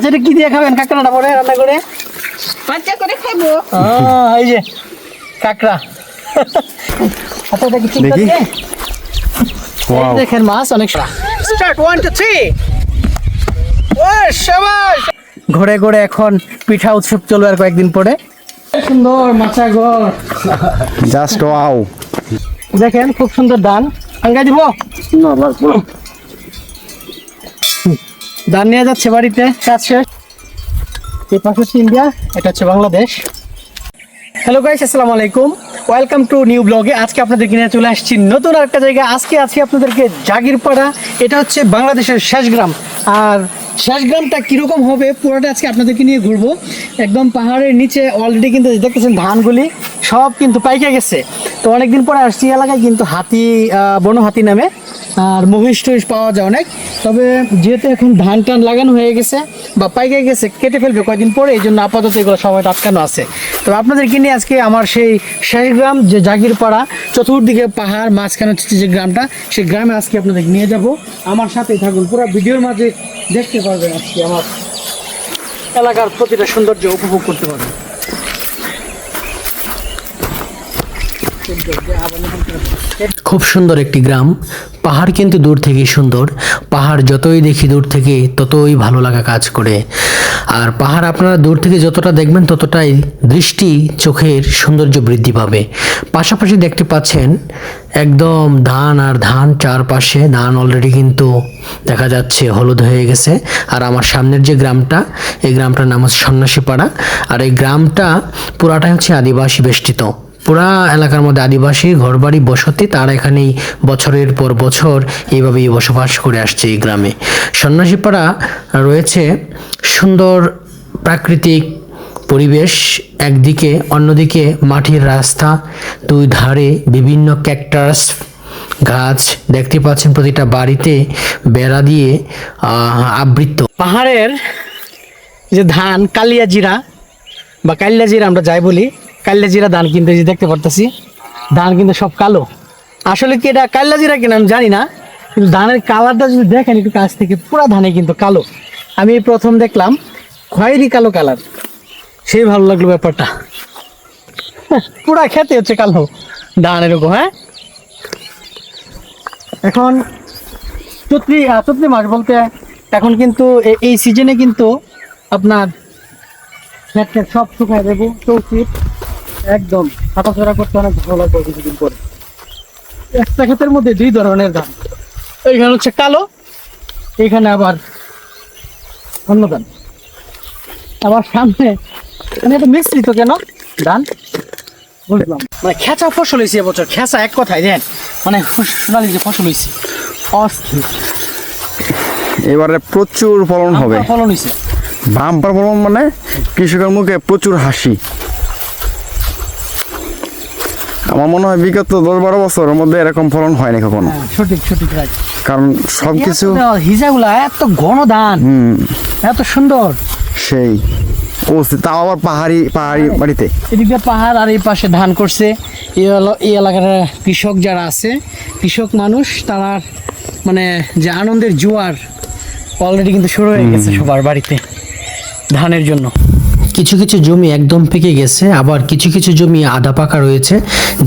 আচ্ছা এটা কি দিয়ে খাবেন কাঁকড়াটা পরে রান্না করে? বাচ্চা করে খাবো। এই যে কাঁকড়া। আচ্ছা এটা কি ঠিক দেখি। আছে? Wow. দেখেন মাছ অনেক স্টার্ট 1 2 3 ও শাবাশ ঘরে ঘরে এখন পিঠা উৎসব চলবে আর কয়েকদিন পরে সুন্দর মাছা ঘর জাস্ট ওয়াও। দেখেন খুব সুন্দর ধান আঙ্গা দিব ধান নিয়ে যাচ্ছে বাড়িতে কাজ শেষ এই পাশে হচ্ছে ইন্ডিয়া এটা হচ্ছে বাংলাদেশ হ্যালো গাইস আসসালামু আলাইকুম ওয়েলকাম টু নিউ ব্লগে আজকে আপনাদেরকে নিয়ে চলে আসছি নতুন একটা জায়গা আজকে আছি আপনাদেরকে জাগিরপাড়া এটা হচ্ছে বাংলাদেশের শেষ গ্রাম আর শেষ গ্রামটা কীরকম হবে পুরোটা আজকে আপনাদেরকে নিয়ে ঘুরবো একদম পাহাড়ের নিচে অলরেডি কিন্তু দেখতেছেন ধানগুলি সব কিন্তু পাইকে গেছে তো অনেকদিন পরে আসছি এলাকায় কিন্তু হাতি বন হাতি নামে আর মহিষ টহিষ পাওয়া যায় অনেক তবে যেহেতু এখন ধান টান লাগানো হয়ে গেছে বা পাইকে গেছে কেটে ফেলবে কয়েকদিন পরে এই জন্য আপাতত এগুলো সবাই আটকানো আছে তো আপনাদেরকে নিয়ে আজকে আমার সেই শেষ গ্রাম যে জাগিরপাড়া চতুর্দিকে পাহাড় মাঝখানে হচ্ছে যে গ্রামটা সেই গ্রামে আজকে আপনাদেরকে নিয়ে যাব আমার সাথেই থাকুন পুরো ভিডিওর মাঝে দেখতে পারবেন আজকে আমার এলাকার প্রতিটা সৌন্দর্য উপভোগ করতে পারবেন খুব সুন্দর একটি গ্রাম পাহাড় কিন্তু দূর থেকেই সুন্দর পাহাড় যতই দেখি দূর থেকে ততই ভালো লাগা কাজ করে আর পাহাড় আপনারা দূর থেকে যতটা দেখবেন ততটাই দৃষ্টি চোখের সৌন্দর্য বৃদ্ধি পাবে পাশাপাশি দেখতে পাচ্ছেন একদম ধান আর ধান চারপাশে ধান অলরেডি কিন্তু দেখা যাচ্ছে হলুদ হয়ে গেছে আর আমার সামনের যে গ্রামটা এই গ্রামটার নাম হচ্ছে সন্ন্যাসীপাড়া আর এই গ্রামটা পুরাটাই হচ্ছে আদিবাসী বেষ্টিত পুরা এলাকার মধ্যে আদিবাসী ঘরবাড়ি বসতি তারা এখানেই বছরের পর বছর এইভাবেই বসবাস করে আসছে এই গ্রামে সন্ন্যাসীপাড়া রয়েছে সুন্দর প্রাকৃতিক পরিবেশ একদিকে অন্যদিকে মাটির রাস্তা দুই ধারে বিভিন্ন ক্যাকটাস গাছ দেখতে পাচ্ছেন প্রতিটা বাড়িতে বেড়া দিয়ে আবৃত পাহাড়ের যে ধান কালিয়াজিরা বা কালিয়াজিরা আমরা যাই বলি কালিয়াজিরা ধান কিন্তু এই যে দেখতে পারতেছি ধান কিন্তু সব কালো আসলে কি এটা কালিয়াজিরা কিনা আমি জানি না কিন্তু ধানের কালারটা যদি দেখেন একটু কাছ থেকে পুরো ধানে কিন্তু কালো আমি প্রথম দেখলাম খয়েরি কালো কালার সেই ভালো লাগলো ব্যাপারটা পুরা খেতে হচ্ছে কালো ধান এরকম হ্যাঁ এখন চৈত্রি মাস বলতে এখন কিন্তু এই সিজনে কিন্তু আপনার খেত সব শুকায় দেবো চৌচির একদম হাঁটাচড়া করতে অনেক ভালো লাগবে কিছুদিন পরে একটা ক্ষেতের মধ্যে দুই ধরনের ধান এইখানে হচ্ছে কালো এইখানে আবার অন্য ধান আবার সামনে মানে এটা মিশ্রিত কেন ধান বুঝলাম মানে খেঁচা ফসল হয়েছে এবছর খেঁচা এক কথায় দেন মানে সোনালি যে ফসল হয়েছে অস্থির এবারে প্রচুর ফলন হবে ফলন হয়েছে বাম্পার ফলন মানে কৃষকের মুখে প্রচুর হাসি আমার মনে হয় বিগত 10-12 বছরের মধ্যে এরকম ফলন হয়নি কখনো সঠিক রাইট কারণ সবকিছু হিজাগুলা এত ঘন ধান এত সুন্দর সেই অবস্থিত তাও আবার পাহাড়ি বাড়িতে এদিকে পাহাড় আর এই পাশে ধান করছে এই এলাকার কৃষক যারা আছে কৃষক মানুষ তারা মানে যে আনন্দের জোয়ার অলরেডি কিন্তু শুরু হয়ে গেছে সবার বাড়িতে ধানের জন্য কিছু কিছু জমি একদম পেকে গেছে আবার কিছু কিছু জমি আধা পাকা রয়েছে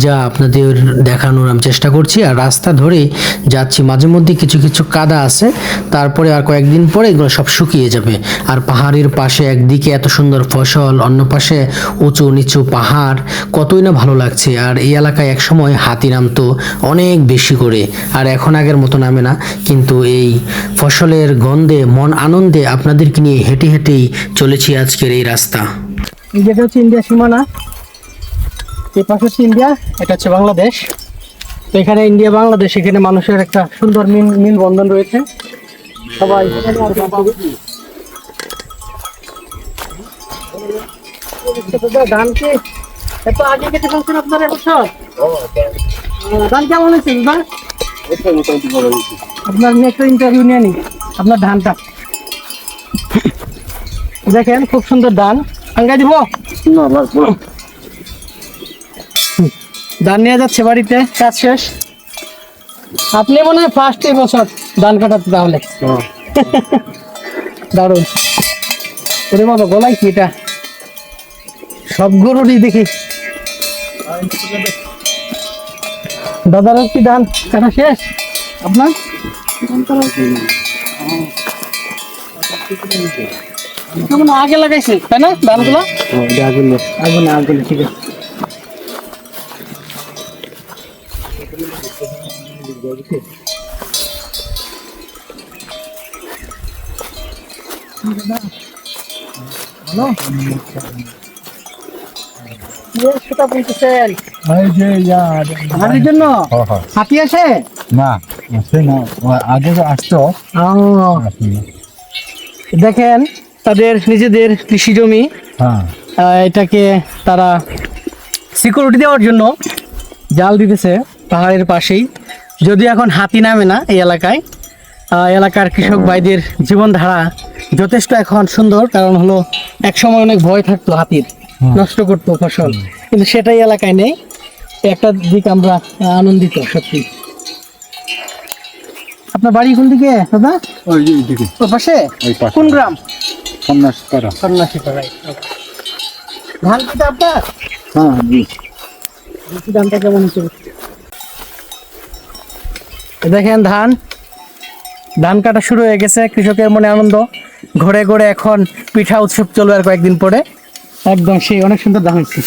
যা আপনাদের দেখানোর আমি চেষ্টা করছি আর রাস্তা ধরে যাচ্ছি মাঝে মধ্যে কিছু কিছু কাদা আছে তারপরে আর কয়েকদিন পরে এগুলো সব শুকিয়ে যাবে আর পাহাড়ের পাশে একদিকে এত সুন্দর ফসল অন্য পাশে উঁচু নিচু পাহাড় কতই না ভালো লাগছে আর এই এলাকায় একসময় হাতি নামতো অনেক বেশি করে আর এখন আগের মতো নামে না কিন্তু এই ফসলের গন্ধে মন আনন্দে আপনাদেরকে নিয়ে হেঁটে হেঁটেই চলেছি আজকের এই রাস্তা যেটা হচ্ছে ইন্ডিয়া সীমানা এই পাশে হচ্ছে ইন্ডিয়া এটা হচ্ছে বাংলাদেশ তো এখানে ইন্ডিয়া বাংলাদেশ এখানে মানুষের একটা সুন্দর মিল বন্ধন রয়েছে সবাই ধান কি এত আগে কেটে ফেলছেন আপনারা এবছর ধান কেমন হয়েছে আপনার নিয়ে একটা ইন্টারভিউ নিয়ে নি আপনার ধানটা দেখেন খুব সুন্দর ধান আঙ্গা দিব ধান নিয়ে যাচ্ছে বাড়িতে কাজ শেষ আপনি মনে হয় ফার্স্ট এই বছর ধান কাটাতে তাহলে দারুণ ওরে বাবা গলায় কি এটা? সব গরুরই দেখি। দাদার কি ধান কাটা শেষ আপনার? কেমন আগে লাগাইছে তাই না ধানগুলো? আগুন আগুন ঠিক আছে। হ্যালো সেটা বলতেছেন হাতির জন্য? হাতি আসে না আসে না, আগে আসতো। দেখেন তাদের নিজেদের কৃষি জমি, হ্যাঁ এটাকে তারা সিকিউরিটি দেওয়ার জন্য জাল দিতেছে পাহাড়ের পাশেই। যদি এখন হাতি নামে না এই এলাকায়, এলাকার কৃষক ভাইদের জীবনধারা যথেষ্ট এখন সুন্দর। কারণ হলো এক সময় অনেক ভয় থাকতো হাতির, নষ্ট করতো ফসল, কিন্তু সেটাই এলাকায় নেই। একটা দিক আমরা আনন্দিত সত্যি। আপনার বাড়ি কোন দিকে দাদা? ওই দিকে ওর পাশে? ওই পাশে। কোন গ্রাম? সন্ন্যাস করা। সন্ন্যাসী পাড়ায়। ধান কিটা আপনার? হ্যাঁ দেখি ধানটা কেমন হচ্ছে। দেখেন ধান ধান কাটা শুরু হয়ে গেছে, কৃষকের মনে আনন্দ। ঘরে ঘরে এখন পিঠা উৎসব চলবে আর কয়েকদিন পরে। একদম সেই অনেক সুন্দর ধান হচ্ছে।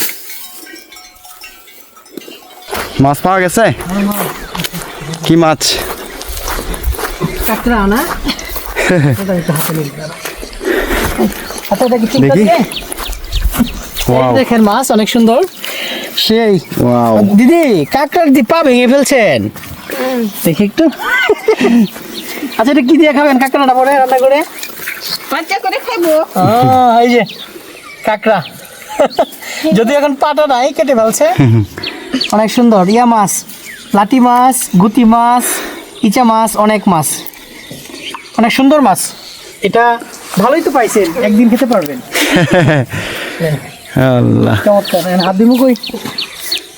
মাছ পাওয়া গেছে? কি মাছ? কাঁকড়া না? এটা একটু হাতে নিয়ে যাও। আচ্ছা এটা কি ঠিক দেখি। আছে? ওয়াও দেখেন মাছ অনেক সুন্দর সেই। ওয়াও দিদি কাঁকড়ার দি পা ভেঙে ফেলছেন, দেখি একটু। আচ্ছা এটা কি দিয়ে খাবেন কাঁকড়াটা পরে রান্না করে? বাচ্চা করে খাইবো। এই যে কাঁকড়া, যদি এখন পাটা নাই কেটে ফেলছে। অনেক সুন্দর ইয়া মাছ, লাটি মাছ, গুতি মাছ, ইচা মাছ, অনেক মাছ, অনেক সুন্দর মাছ। এটা ভালোই তো পাইছেন, একদিন খেতে পারবেন। আল্লাহ চমৎকার। হাত দিমু কই?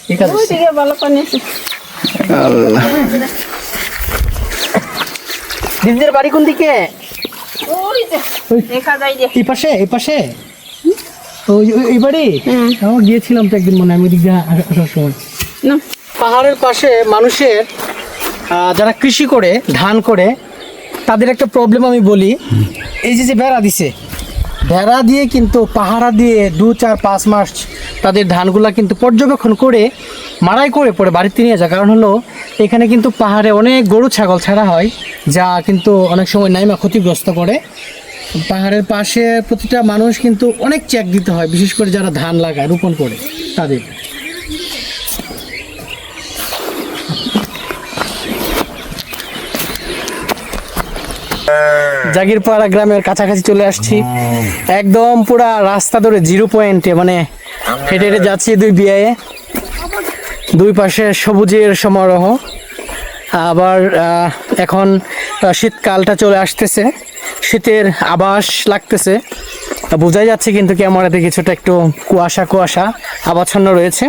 ঠিক আছে। ওই দিকে ভালো পানি আছে। আল্লাহ দিদিদের বাড়ি কোন দিকে? ওই যে দেখা যায় যে। এই পাশে? এই পাশে এই বাড়ি? আমি গিয়েছিলাম তো একদিন, মনে হয় আমি দিকে আসার সময়। না পাহাড়ের পাশে মানুষের যারা কৃষি করে ধান করে তাদের একটা প্রবলেম আমি বলি। এই যে বেড়া দিছে, বেড়া দিয়ে কিন্তু পাহারা দিয়ে 2, 4, 5 মাস তাদের ধানগুলা কিন্তু পর্যবেক্ষণ করে মাড়াই করে পরে বাড়িতে নিয়ে যায়। কারণ হলো এখানে কিন্তু পাহাড়ে অনেক গরু ছাগল ছাড়া হয়, যা কিন্তু অনেক সময় নাইমা ক্ষতিগ্রস্ত করে। পাহাড়ের পাশে প্রতিটা মানুষ কিন্তু অনেক চেক দিতে হয়, বিশেষ করে যারা ধান লাগায় রোপণ করে তাদের। জাগিরপাড়া গ্রামের কাছাকাছি চলে আসছি, একদম পুরা রাস্তা ধরে 0 পয়েন্টে, মানে হেঁটে হেঁটে যাচ্ছি 2 বিয়ায়ে। 2 পাশে সবুজের সমারোহ। আবার এখন শীতকালটা চলে আসতেছে, শীতের আভাস লাগতেছে, বোঝাই যাচ্ছে কিন্তু ক্যামেরাতে কিছুটা একটু কুয়াশা কুয়াশা আচ্ছন্ন রয়েছে।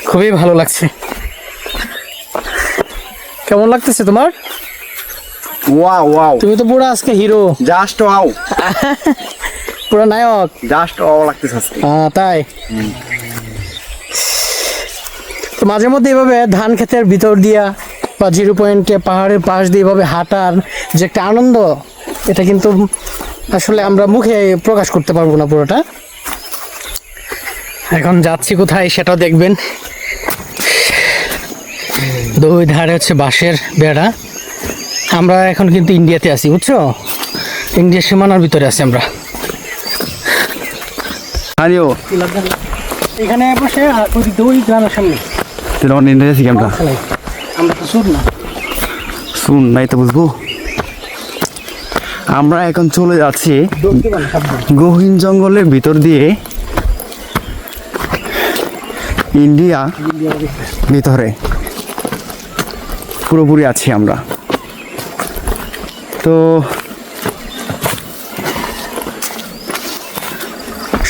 খুবই ভালো লাগছে। কেমন লাগতেছে তোমার? ওয়াও ওয়াও তুমি তো পুরো আজকে হিরো, জাস্ট ওয়াও পুরো নায়ক। জাস্ট ওয়াও লাগতেছে আজকে। তাই তো মাঝে মধ্যে এভাবে ধান ক্ষেতের ভিতর দিয়া বা 0 পয়েন্টে পাহাড়ের পাশ দিয়ে এভাবে হাঁটার যে একটা আনন্দ, এটা কিন্তু আসলে আমরা মুখে প্রকাশ করতে পারবো না পুরোটা। এখন যাচ্ছি কোথায় সেটাও দেখবেন। 2 ধারে হচ্ছে বাঁশের বেড়া। আমরা এখন কিন্তু ইন্ডিয়াতে আছি, বুঝছো? ইন্ডিয়ার সীমানার ভিতরে আছি আমরা। আরিও এখানে বসে ওই গ্রামের সামনে তেল ইন্টারেস্ট গেমটা খেলাই। আমরা তো শুট না। শুন নাই তো বুঝবো। আমরা এখন চলে যাচ্ছি গহীন জঙ্গলের ভিতর দিয়ে ইন্ডিয়া ভিতরে পুরোপুরি আছি আমরা। তো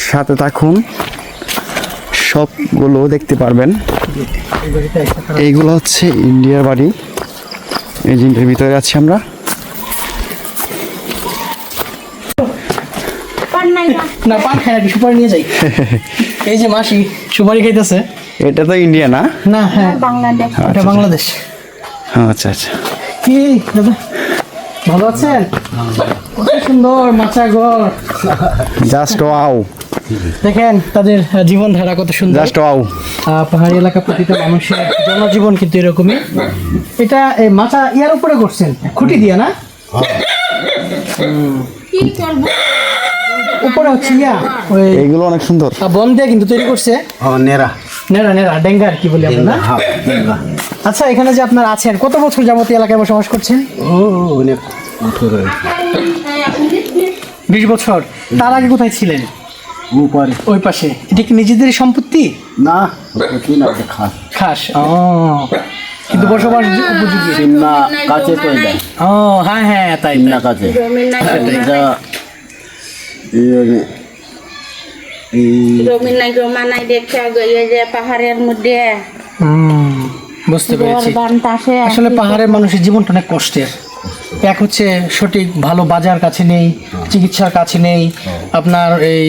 সাথে থাকুন, সবগুলো দেখতে পারবেন। এইগুলো হচ্ছে ইন্ডিয়ার বাড়ি, এই জিনিসের ভিতরে আছি আমরা। না পান খাই নাকি, সুপারি নিয়ে যাই। এই যে মাসি সুপারি খাইতেছে। এটা তো ইন্ডিয়া না? না হ্যাঁ বাংলাদেশ। এটা বাংলাদেশ। আচ্ছা আচ্ছা। কি দাদা ভালো আছেন? কত সুন্দর মাচা ঘর, জাস্ট ওয়াও, দেখেন তাদের জীবনধারা কত সুন্দর। Just wow. পাহাড়ি এলাকা প্রতিটা মানুষের জনজীবন কিন্তু এরকমই। এটা এই মাচা ইয়ার উপরে করছেন খুঁটি দিয়ে না? কি করব? উপরে হচ্ছে ইয়া ওই এইগুলো অনেক সুন্দর। বন দিয়ে কিন্তু তৈরি করছে। নেরা নেড়া নেড়া ডেঙ্গার কি বলি আমরা না? আচ্ছা এখানে যে আপনারা আছেন কত বছর যাবত এই এলাকায় বসবাস করছেন? অনেক 20 বছর। তার আগে কোথায় ছিলেন? উপরে ওই পাশে। এটা কি নিজেদের সম্পত্তি? না কি না খাস খাস ও, কিন্তু বসবাস উপযোগী। চিন্না কাছে তো এটা ও হ্যাঁ হ্যাঁ তাই চিন্না কাছে জমি নাই, এটা জমি নাই, জমা নাই দেখে এই যে পাহাড়ের মধ্যে বুঝতে ঘর পেরেছি। বানতাছে। আসলে পাহাড়ের মানুষের জীবনটা অনেক কষ্টের। এক হচ্ছে সঠিক ভালো বাজার কাছে নেই, চিকিৎসার কাছে নেই, আপনার এই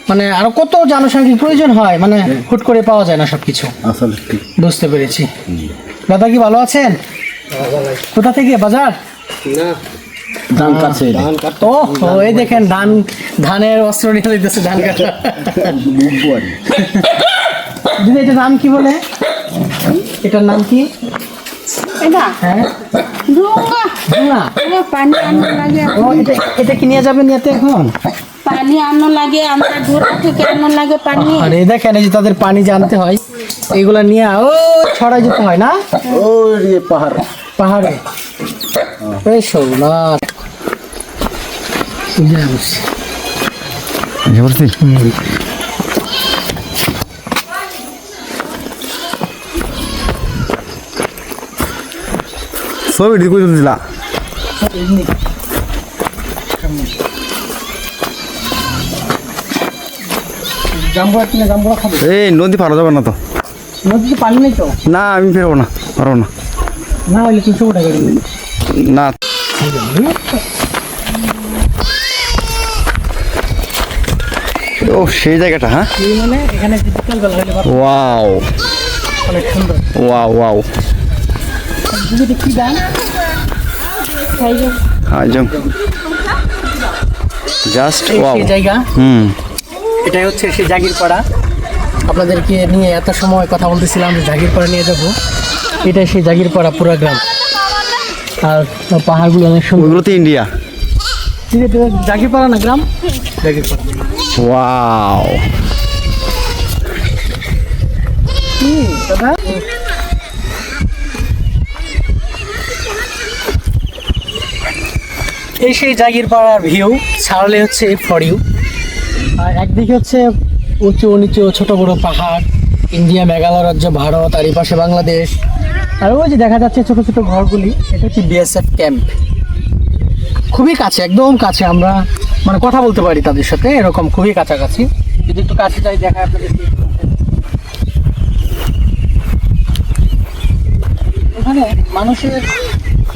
মানে আরো কত জনসংখ্যার প্রয়োজন হয়, মানে হুট করে পাওয়া যায় না সবকিছু। আসলে ঠিক বুঝতে পেরেছি। দাদা কি ভালো আছেন? কোথা থেকে বাজার? ধান কাছে ও ও, এই দেখেন ধানের অস্ত্র নিয়ে দিতেছে ধান কাটা। দিদি এটার নাম কি বলে? এটার নাম কি? এটা হ্যাঁ ডুঙ্গা। ঝুনা। ও পানি আনো লাগে, ও এটা কি নিয়ে যাবেন ইয়াতে এখন? পানি আনো লাগে, আমরা দূর থেকে আনো লাগে পানি। আরে দেখেন এই যে তাদের পানি জানতে হয়, এইগুলা নিয়ে ও ছড়াই যেতে হয় না ওই পাহাড় পাহাড়ে। এই সোনার বুঝতে পারছি। ছবি ঢুকে দিলা। জাম্বুরা কিনে জাম্বুরা খাবে। এই নদী পারা যাবে না তো? নদীতে পানি নেই তো? না আমি ফেরবো না, পারবো না। না হলে 300 টাকা দিবে। না ও সেই জায়গাটা, হ্যাঁ এই মানে এখানে বিকাল বেলা হলে ওয়াও অনেক সুন্দর। Wow wow. দিদি কি দাম? আজম জাস্ট এই ওয়াও। সেই জায়গা, এটাই হচ্ছে সেই জাগিরপাড়া। আপনাদেরকে নিয়ে এত সময় কথা বলতেছিলাম যে জাগিরপাড়া নিয়ে যাব। এটাই সেই জাগিরপাড়া পুরা গ্রাম। আর পাহাড়গুলো অনেক সুন্দর। ওইগুলো তো ইন্ডিয়া। জাগিরপাড়া না গ্রাম? জাগিরপাড়া। ওয়াও দাদা এই সেই জাগিরপাড়ার ভিউ। ছাড়লে হচ্ছে ফর ইউ। আর একদিকে হচ্ছে উঁচু নিচু ছোট বড় পাহাড়, ইন্ডিয়া, মেঘালয় রাজ্য, ভারত, আর এই পাশে বাংলাদেশ। আর ওই যে দেখা যাচ্ছে ছোট ছোট ঘরগুলি, এটা হচ্ছে বিএসএফ ক্যাম্প। খুবই কাছে, একদম কাছে। আমরা মানে কথা বলতে পারি তাদের সাথে, এরকম খুবই কাছাকাছি। যদি একটু কাছে যাই দেখায় আপনাদের। এখানে মানুষের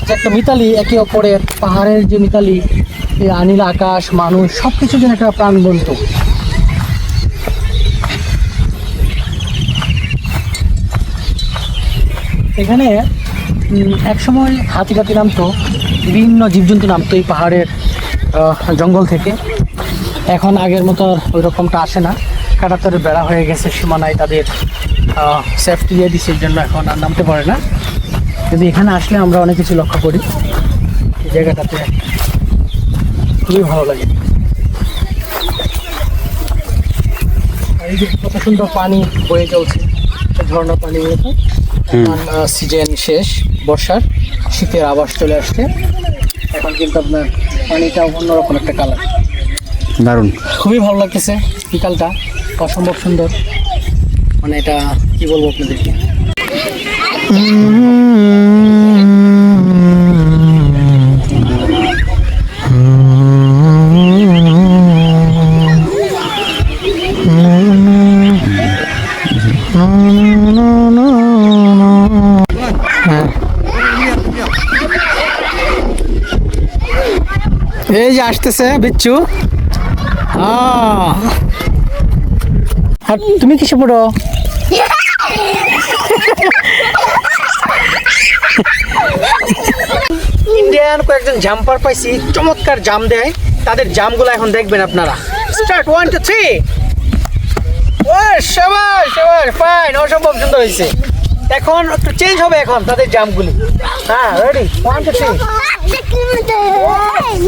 যে একটা মিতালি, একে অপরের পাহাড়ের যে মিতালি, এই আনিল আকাশ, মানুষ সবকিছু যেন একটা প্রাণবন্ত। এখানে একসময় হাতি টাতি নামতো, বিভিন্ন জীবজন্তু নামতো এই পাহাড়ের জঙ্গল থেকে। এখন আগের মতো আর ওই রকমটা আসে না। কাটাতারের বেড়া হয়ে গেছে, সীমানায় তাদের সেফটি দিয়ে দিচ্ছে, এর জন্য এখন আর নামতে পারে না। কিন্তু এখানে আসলে আমরা অনেক কিছু লক্ষ্য করি। এই জায়গাটাতে খুবই ভালো লাগে। আর এই যে কত সুন্দর পানি বয়ে চলছে, ঝর্ণা পানি। সিজন শেষ, বর্ষার, শীতের আবাস চলে আসছে। এখন কিন্তু আপনার পানিটা অন্যরকম একটা কালার। দারুণ, খুবই ভালো লাগতেছে বিকালটা, অসম্ভব সুন্দর। মানে এটা কি বলবো আপনাদেরকে। এই যে আসতেছে বিচ্ছু, আর তুমি কিসে পড়ো? ইন্ডিয়ান কয়েকজন জাম্পার পাইছি, চমৎকার জাম দেয়। তাদের জামগুলো এখন দেখবেন আপনারা। স্টার্ট 1 2 3। ও শাবাশ শাবাশ, ফাইন, অসম্ভব সুন্দর হয়েছে। এখন একটু চেঞ্জ হবে এখন তাদের জামগুলি। হ্যাঁ, রেডি 1 2 3।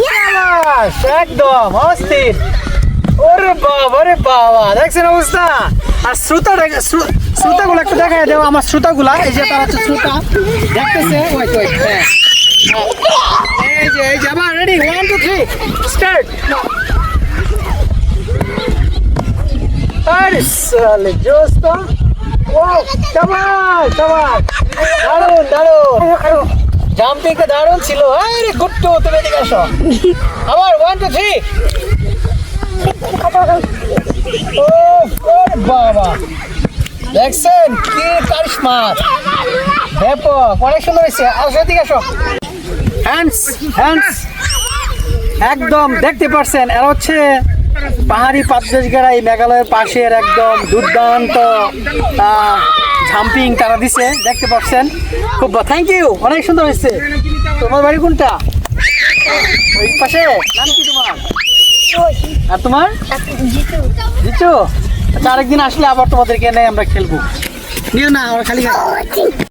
শাবাশ, একদম অস্থির। ওরে বাবা, দেখছেন অবস্থা? আর শ্রোতাগুলো একটু দেখা দেবো, আমার শ্রোতাগুলা, এই যে তারা হচ্ছে শ্রোতা, দেখতেছে। ওয়েট হ্যাঁ, এই যে আবার রেডি 1 2 3 স্টার্ট। আরে সালে জোস তো। ও শাবাশ শাবাশ, দারুন। জাম্পিংটা দারুন ছিল। আরে গুট্টু, তুমি এদিকে আসো। আবার 1 2 3। ও বাবা, দেখছেন কি কারিশমা, ব্যাপক, অনেক সুন্দর হয়েছে। আসো, এদিকে আসো। হ্যান্ডস একদম দেখতে পাচ্ছেন, এরা হচ্ছে পাহাড়ি পাদদেশগাড়া, এই মেঘালয়ের পাশের একদম দুর্দান্ত জাম্পিং তারা দিছে, দেখতে পাচ্ছেন। খুব থ্যাংক ইউ, অনেক সুন্দর হয়েছে। তোমার বাড়ি কোনটা? ওই পাশে। নাম কি তোমার? আর তোমার? জিতু। আচ্ছা, আরেকদিন আসলে আবার তোমাদেরকে নিয়ে আমরা খেলবো। নিও না, আমরা খালি